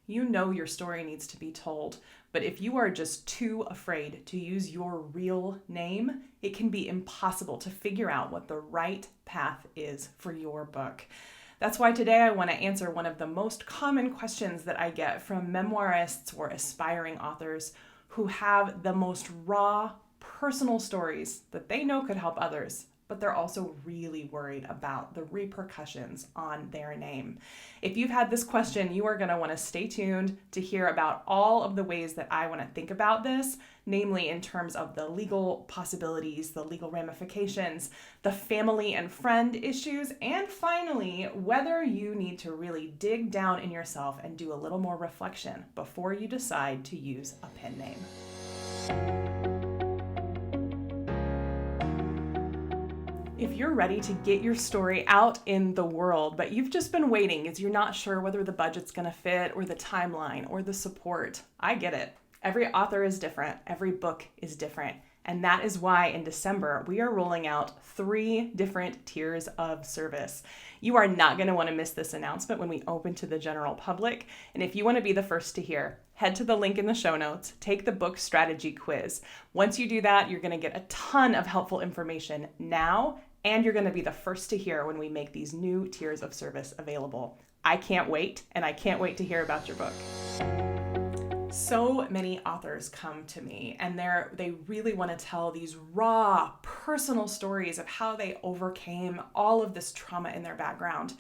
You know your story needs to be told, but if you are just too afraid to use your real name, it can be impossible to figure out what the right path is for your book. That's why today I want to answer one of the most common questions that I get from memoirists or aspiring authors who have the most raw, personal stories that they know could help others, but they're also really worried about the repercussions on their name. If you've had this question, you are going to want to stay tuned to hear about all of the ways that I want to think about this, namely in terms of the legal possibilities, the legal ramifications, the family and friend issues, and finally, whether you need to really dig down in yourself and do a little more reflection before you decide to use a pen name. If you're ready to get your story out in the world, but you've just been waiting as you're not sure whether the budget's going to fit or the timeline or the support, I get it. Every author is different. Every book is different. And that is why in December, we are rolling out 3 different tiers of service. You are not going to want to miss this announcement when we open to the general public. And if you want to be the first to hear, head to the link in the show notes, take the book strategy quiz. Once you do that, you're going to get a ton of helpful information now, and you're going to be the first to hear when we make these new tiers of service available. I can't wait, and I can't wait to hear about your book. So many authors come to me and they really want to tell these raw, personal stories of how they overcame all of this trauma in their background.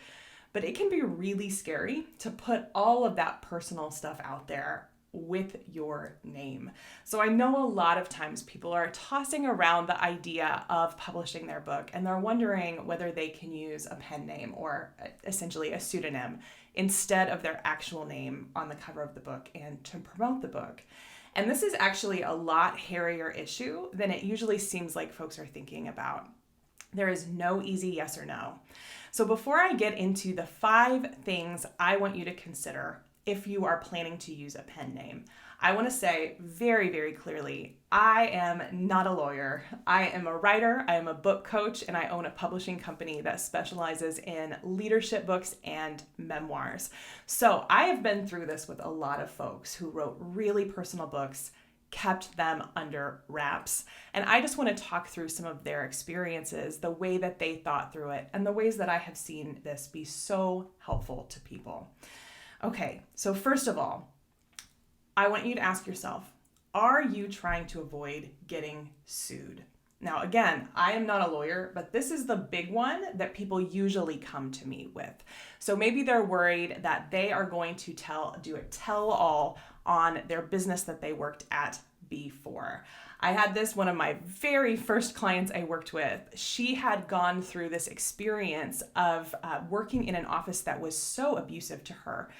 But it can be really scary to put all of that personal stuff out there with your name. So I know a lot of times people are tossing around the idea of publishing their book and they're wondering whether they can use a pen name or essentially a pseudonym instead of their actual name on the cover of the book and to promote the book. And this is actually a lot hairier issue than it usually seems like folks are thinking about. There is no easy yes or no. So before I get into the 5 things I want you to consider if you are planning to use a pen name, I want to say very, very clearly, I am not a lawyer. I am a writer, I am a book coach, and I own a publishing company that specializes in leadership books and memoirs. So I have been through this with a lot of folks who wrote really personal books, kept them under wraps. And I just want to talk through some of their experiences, the way that they thought through it, and the ways that I have seen this be so helpful to people. Okay, so first of all, I want you to ask yourself, are you trying to avoid getting sued? Now, again, I am not a lawyer, but this is the big one that people usually come to me with. So maybe they're worried that they are going to do a tell-all on their business that they worked at before. I had one of my very first clients I worked with. She had gone through this experience of working in an office that was so abusive to her.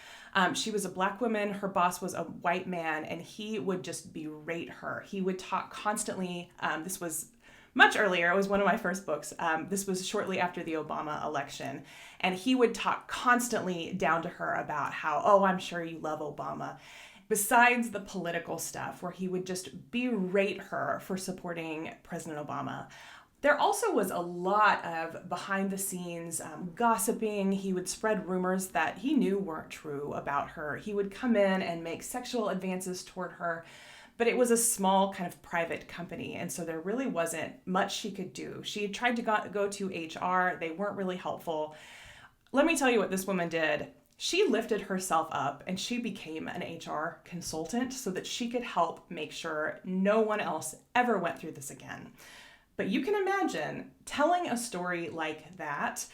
She was a Black woman, her boss was a white man, and he would just berate her. He would talk constantly. This was much earlier. It was one of my first books. This was shortly after the Obama election. And he would talk constantly down to her about how, oh, I'm sure you love Obama. Besides the political stuff where he would just berate her for supporting President Obama, there also was a lot of behind the scenes gossiping. He would spread rumors that he knew weren't true about her. He would come in and make sexual advances toward her, but it was a small kind of private company. And so there really wasn't much she could do. She had tried to go to HR. They weren't really helpful. Let me tell you what this woman did. She lifted herself up and she became an HR consultant so that she could help make sure no one else ever went through this again. But you can imagine telling a story like that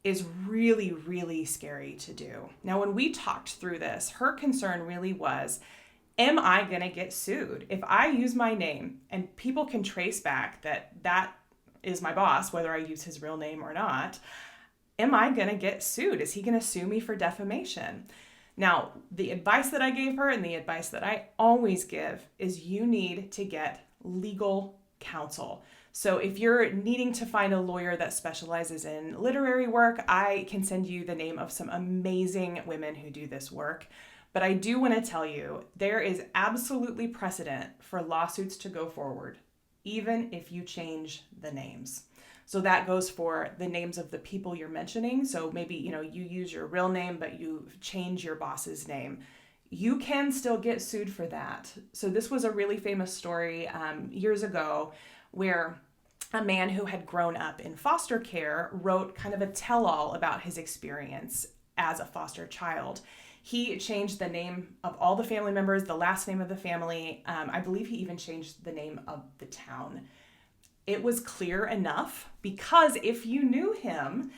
is really, really scary to do. Now, when we talked through this, her concern really was, am I going to get sued? If I use my name and people can trace back that is my boss, whether I use his real name or not, am I going to get sued? Is he going to sue me for defamation? Now, the advice that I gave her and the advice that I always give is you need to get legal counsel. So if you're needing to find a lawyer that specializes in literary work, I can send you the name of some amazing women who do this work. But I do want to tell you, there is absolutely precedent for lawsuits to go forward, even if you change the names. So that goes for the names of the people you're mentioning. So maybe, you use your real name, but you change your boss's name. you can still get sued for that. So this was a really famous story years ago where a man who had grown up in foster care wrote kind of a tell-all about his experience as a foster child. He changed the name of all the family members, the last name of the family. I believe he even changed the name of the town. It was clear enough because if you knew him,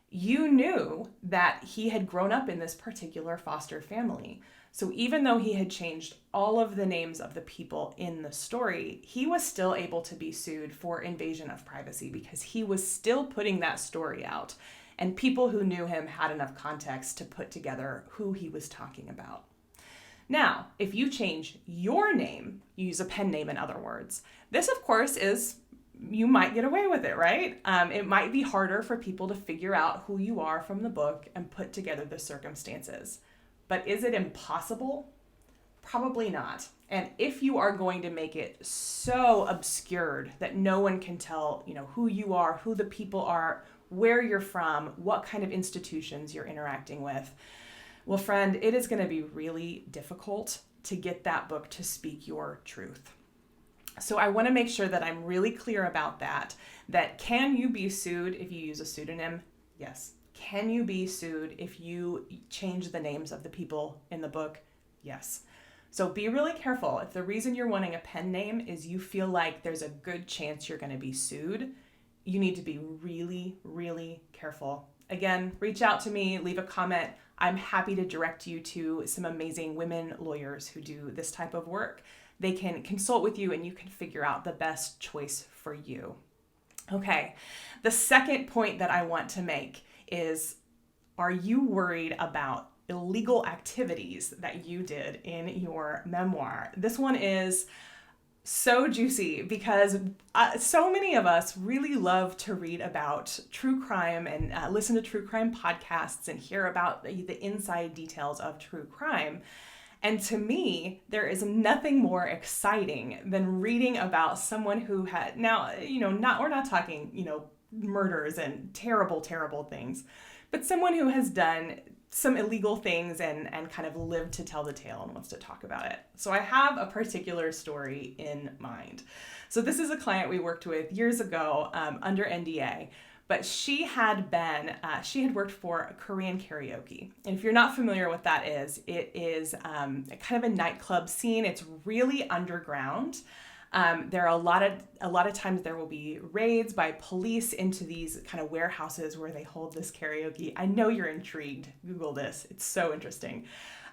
you knew that he had grown up in this particular foster family. So even though he had changed all of the names of the people in the story, he was still able to be sued for invasion of privacy because he was still putting that story out. And people who knew him had enough context to put together who he was talking about. Now, if you change your name, you use a pen name in other words, this of course is, you might get away with it, right? It might be harder for people to figure out who you are from the book and put together the circumstances. But is it impossible? Probably not. And if you are going to make it so obscured that no one can tell, who you are, who the people are, where you're from, what kind of institutions you're interacting with, well, friend, it is going to be really difficult to get that book to speak your truth. So I want to make sure that I'm really clear about that can you be sued if you use a pseudonym? Yes. Can you be sued if you change the names of the people in the book? Yes. So be really careful. If the reason you're wanting a pen name is you feel like there's a good chance you're going to be sued, you need to be really, really careful. Again, reach out to me, leave a comment. I'm happy to direct you to some amazing women lawyers who do this type of work. They can consult with you and you can figure out the best choice for you. Okay, the second point that I want to make is, are you worried about illegal activities that you did in your memoir? This one is so juicy because so many of us really love to read about true crime and listen to true crime podcasts and hear about the inside details of true crime. And to me, there is nothing more exciting than reading about someone who had, now, we're not talking, murders and terrible, terrible things, but someone who has done some illegal things and kind of lived to tell the tale and wants to talk about it. So I have a particular story in mind. So this is a client we worked with years ago under NDA, but she had worked for Korean karaoke. And if you're not familiar with that is, it is kind of a nightclub scene. It's really underground. There are a lot of times there will be raids by police into these kind of warehouses where they hold this karaoke. I know you're intrigued. Google this. It's so interesting.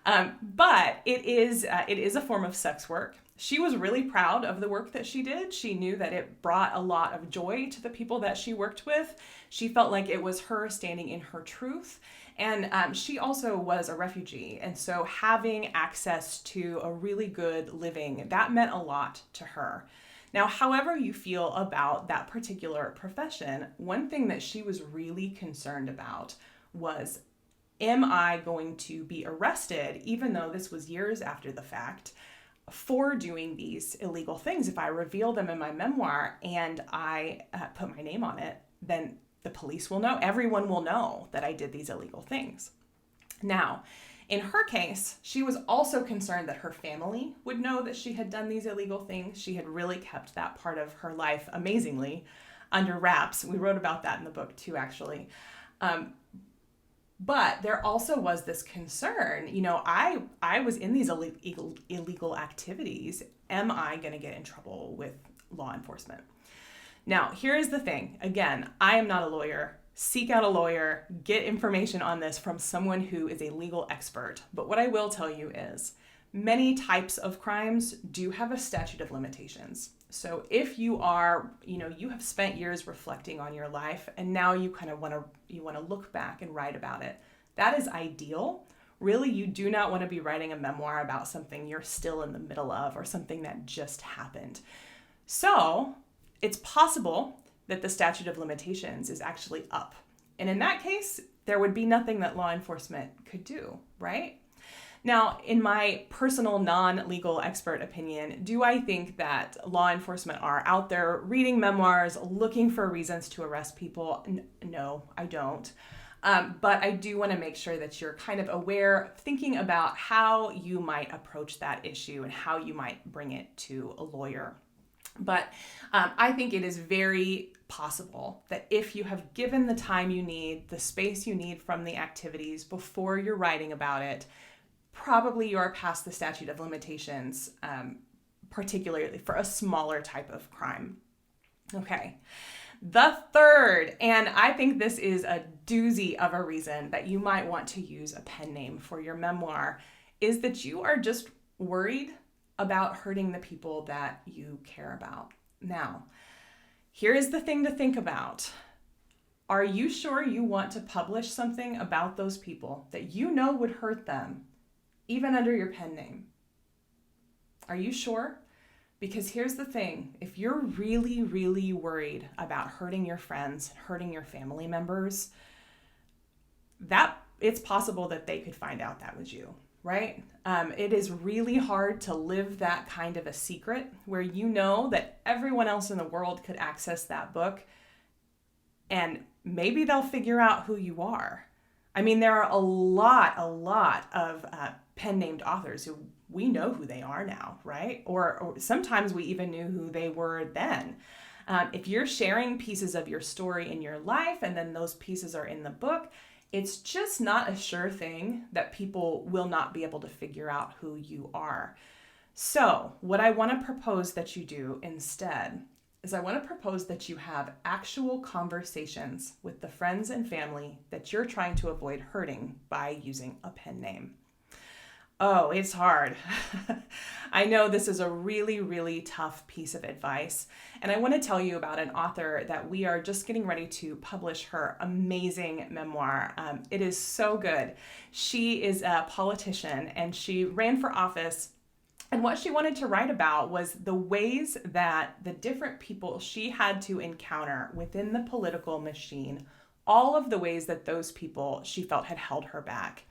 But it is a form of sex work. She was really proud of the work that she did. She knew that it brought a lot of joy to the people that she worked with. She felt like it was her standing in her truth. And she also was a refugee. And so having access to a really good living, that meant a lot to her. Now, however you feel about that particular profession, one thing that she was really concerned about was, am I going to be arrested, even though this was years after the fact, for doing these illegal things? If I reveal them in my memoir and I put my name on it, then the police will know, everyone will know that I did these illegal things. Now, in her case, she was also concerned that her family would know that she had done these illegal things. She had really kept that part of her life, amazingly, under wraps. We wrote about that in the book too, actually. But there also was this concern, I was in these illegal activities. Am I going to get in trouble with law enforcement? Now, here's the thing. Again, I am not a lawyer. Seek out a lawyer. Get information on this from someone who is a legal expert. But what I will tell you is many types of crimes do have a statute of limitations. So if you are, you have spent years reflecting on your life and now you kind of want to look back and write about it, that is ideal. Really, you do not want to be writing a memoir about something you're still in the middle of or something that just happened. So it's possible that the statute of limitations is actually up. And in that case, there would be nothing that law enforcement could do, right? Now, in my personal non-legal expert opinion, do I think that law enforcement are out there reading memoirs, looking for reasons to arrest people? No, I don't. But I do want to make sure that you're kind of aware, thinking about how you might approach that issue and how you might bring it to a lawyer. But I think it is very possible that if you have given the time you need, the space you need from the activities before you're writing about it, probably you are past the statute of limitations, particularly for a smaller type of crime. Okay. The third, and I think this is a doozy of a reason that you might want to use a pen name for your memoir, is that you are just worried about hurting the people that you care about. Now, here is the thing to think about. Are you sure you want to publish something about those people that you know would hurt them, even under your pen name? Are you sure? Because here's the thing, if you're really, really worried about hurting your friends, hurting your family members, that it's possible that they could find out that was you, right? It is really hard to live that kind of a secret where you know that everyone else in the world could access that book and maybe they'll figure out who you are. I mean, there are a lot of pen-named authors who we know who they are now, right? Or sometimes we even knew who they were then. If you're sharing pieces of your story in your life and then those pieces are in the book, it's just not a sure thing that people will not be able to figure out who you are. So what I want to propose that you do instead is I want to propose that you have actual conversations with the friends and family that you're trying to avoid hurting by using a pen name. Oh, it's hard. I know this is a really, really tough piece of advice. And I want to tell you about an author that we are just getting ready to publish her amazing memoir. It is so good. She is a politician and she ran for office. And what she wanted to write about was the ways that the different people she had to encounter within the political machine, all of the ways that those people she felt had held her back.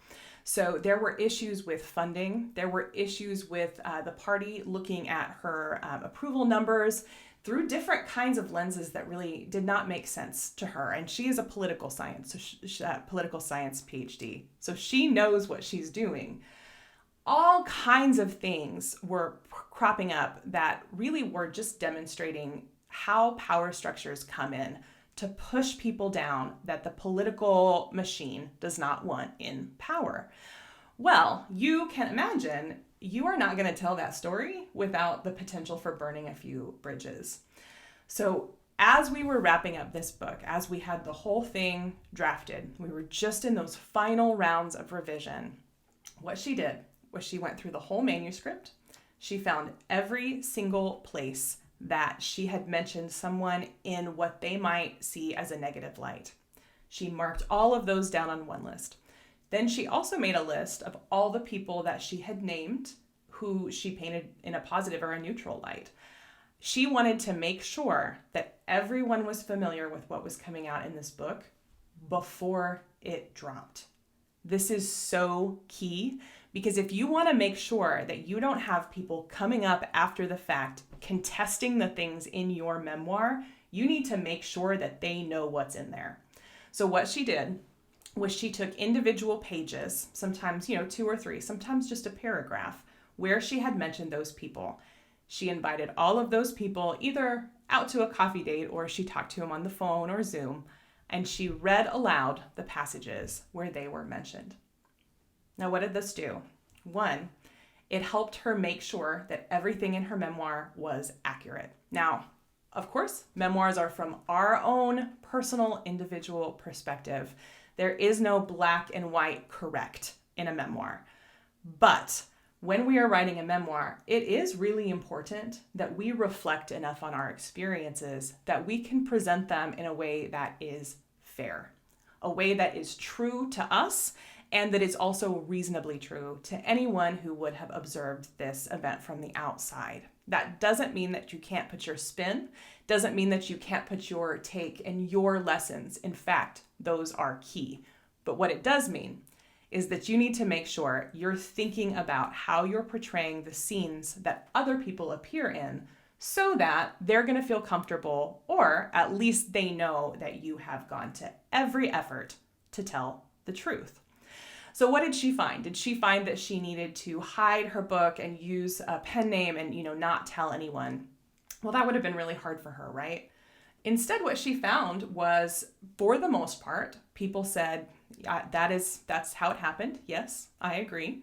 So there were issues with funding. There were issues with the party looking at her approval numbers through different kinds of lenses that really did not make sense to her. And she is a political science, political science PhD. So she knows what she's doing. All kinds of things were cropping up that really were just demonstrating how power structures come in to push people down that the political machine does not want in power. Well, you can imagine you are not going to tell that story without the potential for burning a few bridges. So as we were wrapping up this book, as we had the whole thing drafted, we were just in those final rounds of revision. What she did was she went through the whole manuscript. She found every single place that she had mentioned someone in what they might see as a negative light. She marked all of those down on one list. Then she also made a list of all the people that she had named who she painted in a positive or a neutral light. She wanted to make sure that everyone was familiar with what was coming out in this book before it dropped. This is so key because if you want to make sure that you don't have people coming up after the fact contesting the things in your memoir, you need to make sure that they know what's in there. So what she did was she took individual pages, sometimes, 2 or 3, sometimes just a paragraph, where she had mentioned those people. She invited all of those people either out to a coffee date or she talked to them on the phone or Zoom, and she read aloud the passages where they were mentioned. Now, what did this do? 1, it helped her make sure that everything in her memoir was accurate. Now, of course, memoirs are from our own personal individual perspective. There is no black and white correct in a memoir. But when we are writing a memoir, it is really important that we reflect enough on our experiences that we can present them in a way that is fair, a way that is true to us and that is also reasonably true to anyone who would have observed this event from the outside. That doesn't mean that you can't put your spin, doesn't mean that you can't put your take and your lessons. In fact, those are key. But what it does mean is that you need to make sure you're thinking about how you're portraying the scenes that other people appear in so that they're going to feel comfortable, or at least they know that you have gone to every effort to tell the truth. So what did she find? Did she find that she needed to hide her book and use a pen name and, not tell anyone? Well, that would have been really hard for her, right? Instead, what she found was, for the most part, people said, yeah, that's how it happened. Yes, I agree.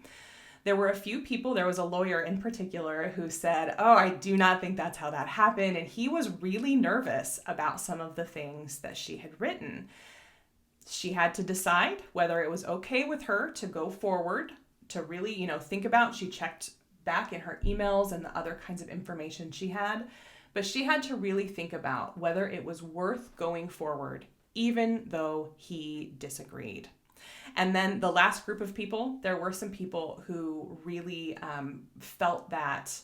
There were a few people, there was a lawyer in particular who said, oh, I do not think that's how that happened. And he was really nervous about some of the things that she had written. She had to decide whether it was okay with her to go forward, to really, think about. She checked back in her emails and the other kinds of information she had, but she had to really think about whether it was worth going forward, even though he disagreed. And then the last group of people, there were some people who really felt that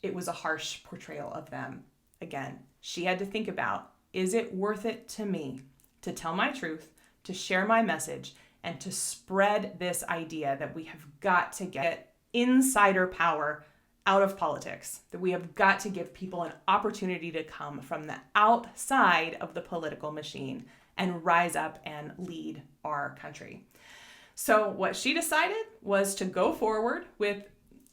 it was a harsh portrayal of them. Again, she had to think about, is it worth it to me to tell my truth, to share my message, and to spread this idea that we have got to get insider power out of politics, that we have got to give people an opportunity to come from the outside of the political machine and rise up and lead our country. So what she decided was to go forward with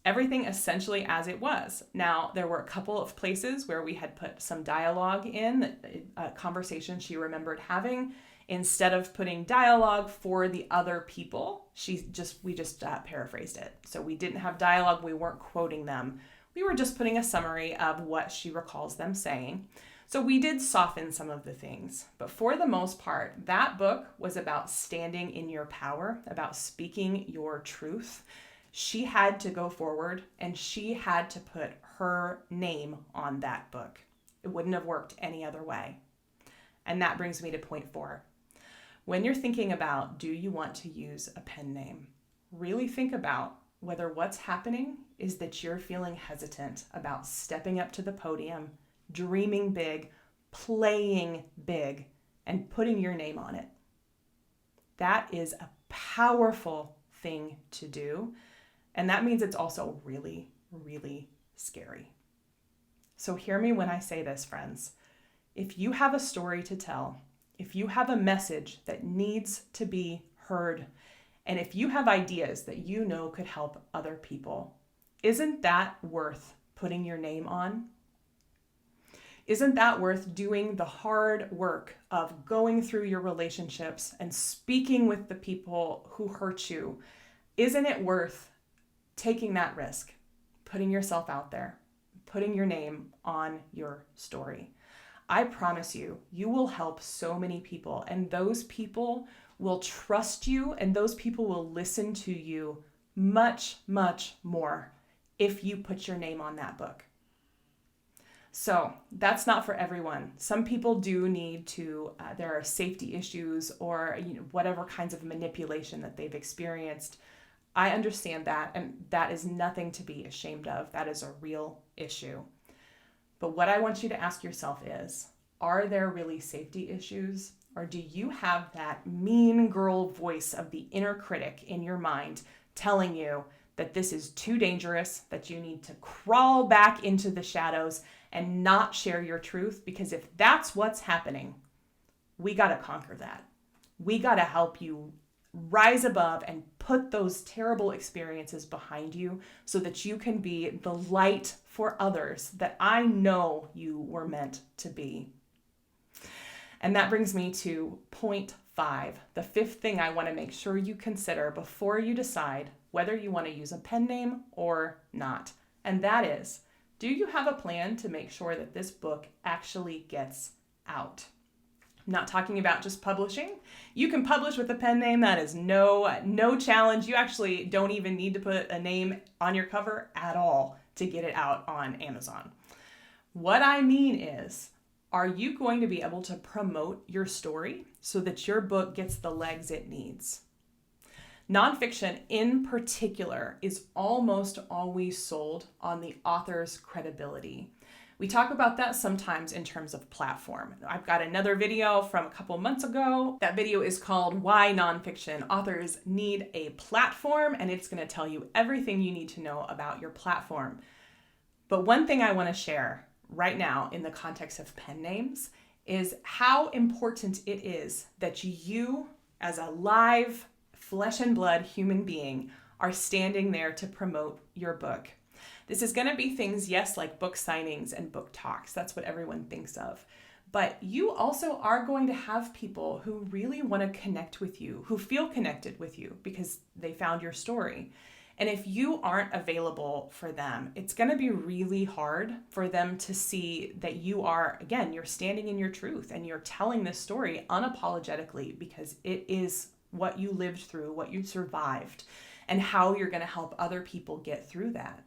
everything essentially as it was. Now, there were a couple of places where we had put some dialogue in, a conversation she remembered having. Instead of putting dialogue for the other people, we just paraphrased it. So we didn't have dialogue. We weren't quoting them. We were just putting a summary of what she recalls them saying. So we did soften some of the things. But for the most part, that book was about standing in your power, about speaking your truth. She had to go forward and she had to put her name on that book. It wouldn't have worked any other way. And that brings me to point 4. When you're thinking about, do you want to use a pen name? Really think about whether what's happening is that you're feeling hesitant about stepping up to the podium, dreaming big, playing big, and putting your name on it. That is a powerful thing to do. And that means it's also really, really scary. So hear me when I say this, friends. If you have a story to tell, if you have a message that needs to be heard, and if you have ideas that you know could help other people, isn't that worth putting your name on? Isn't that worth doing the hard work of going through your relationships and speaking with the people who hurt you? Isn't it worth taking that risk, putting yourself out there, putting your name on your story? I promise you, you will help so many people, and those people will trust you, and those people will listen to you much, much more if you put your name on that book. So that's not for everyone. Some people do need to, there are safety issues or whatever kinds of manipulation that they've experienced. I understand that, and that is nothing to be ashamed of. That is a real issue. But what I want you to ask yourself is, are there really safety issues? Or do you have that mean girl voice of the inner critic in your mind telling you that this is too dangerous, that you need to crawl back into the shadows and not share your truth? Because if that's what's happening, we got to conquer that. We got to help you rise above and put those terrible experiences behind you so that you can be the light for others that I know you were meant to be. And that brings me to point 5, the 5th thing I want to make sure you consider before you decide whether you want to use a pen name or not. And that is, do you have a plan to make sure that this book actually gets out? I'm not talking about just publishing. You can publish with a pen name. That is no challenge. You actually don't even need to put a name on your cover at all to get it out on Amazon. What I mean is, are you going to be able to promote your story so that your book gets the legs it needs? Nonfiction in particular is almost always sold on the author's credibility. We talk about that sometimes in terms of platform. I've got another video from a couple months ago. That video is called Why Nonfiction Authors Need a Platform, and it's going to tell you everything you need to know about your platform. But one thing I want to share right now in the context of pen names is how important it is that you as a live, flesh and blood human being, are standing there to promote your book. This is going to be things, yes, like book signings and book talks. That's what everyone thinks of. But you also are going to have people who really want to connect with you, who feel connected with you because they found your story. And if you aren't available for them, it's going to be really hard for them to see that you are, again, you're standing in your truth and you're telling this story unapologetically because it is what you lived through, what you survived, and how you're going to help other people get through that.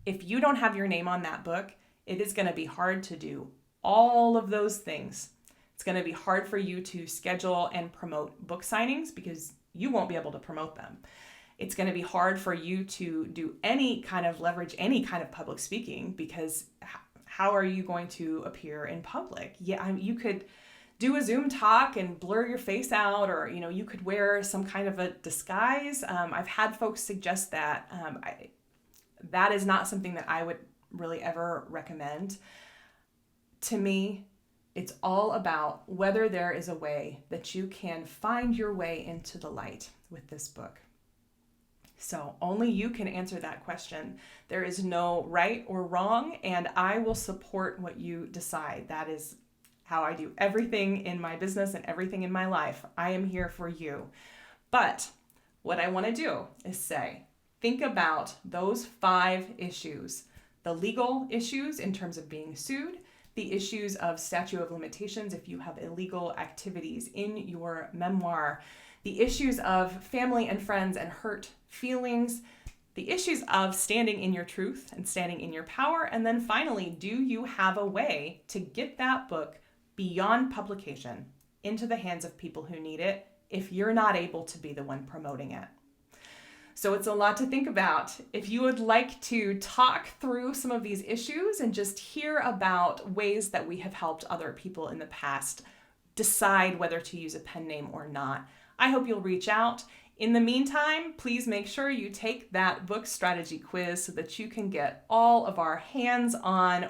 If you don't have your name on that book, it is going to be hard to do all of those things. It's going to be hard for you to schedule and promote book signings because you won't be able to promote them. It's going to be hard for you to do any kind of leverage, any kind of public speaking, because how are you going to appear in public? Yeah, you could do a Zoom talk and blur your face out, or you could wear some kind of a disguise. I've had folks suggest that. That is not something that I would really ever recommend. To me, it's all about whether there is a way that you can find your way into the light with this book. So only you can answer that question. There is no right or wrong, and I will support what you decide. That is how I do everything in my business and everything in my life. I am here for you. But what I want to do is say, think about those 5 issues: the legal issues in terms of being sued, the issues of statute of limitations if you have illegal activities in your memoir, the issues of family and friends and hurt feelings, the issues of standing in your truth and standing in your power, and then finally, do you have a way to get that book beyond publication into the hands of people who need it if you're not able to be the one promoting it? So it's a lot to think about. If you would like to talk through some of these issues and just hear about ways that we have helped other people in the past decide whether to use a pen name or not, I hope you'll reach out. In the meantime, please make sure you take that book strategy quiz so that you can get all of our hands-on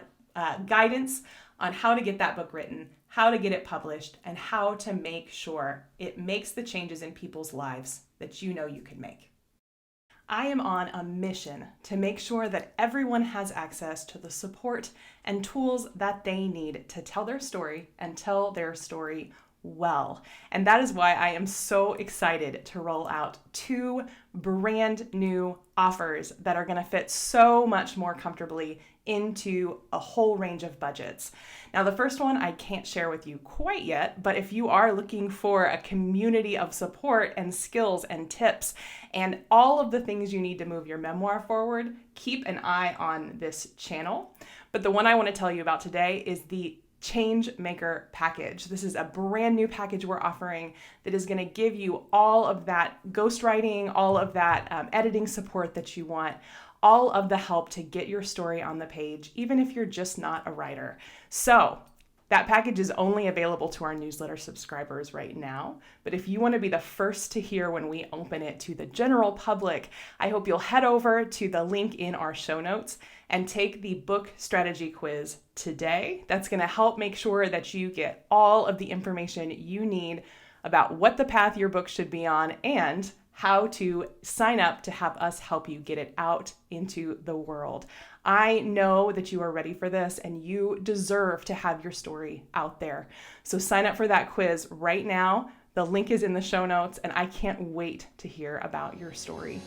guidance on how to get that book written, how to get it published, and how to make sure it makes the changes in people's lives that you know you can make. I am on a mission to make sure that everyone has access to the support and tools that they need to tell their story and tell their story well. And that is why I am so excited to roll out 2 brand new offers that are going to fit so much more comfortably into a whole range of budgets. Now, the first one I can't share with you quite yet, but if you are looking for a community of support and skills and tips and all of the things you need to move your memoir forward, keep an eye on this channel. But the one I want to tell you about today is the Change Maker package. This is a brand new package we're offering that is going to give you all of that ghostwriting, all of that editing support that you want, all of the help to get your story on the page, even if you're just not a writer. So that package is only available to our newsletter subscribers right now. But if you want to be the first to hear when we open it to the general public, I hope you'll head over to the link in our show notes and take the book strategy quiz today. That's going to help make sure that you get all of the information you need about what the path your book should be on and how to sign up to have us help you get it out into the world. I know that you are ready for this and you deserve to have your story out there. So sign up for that quiz right now. The link is in the show notes and I can't wait to hear about your story.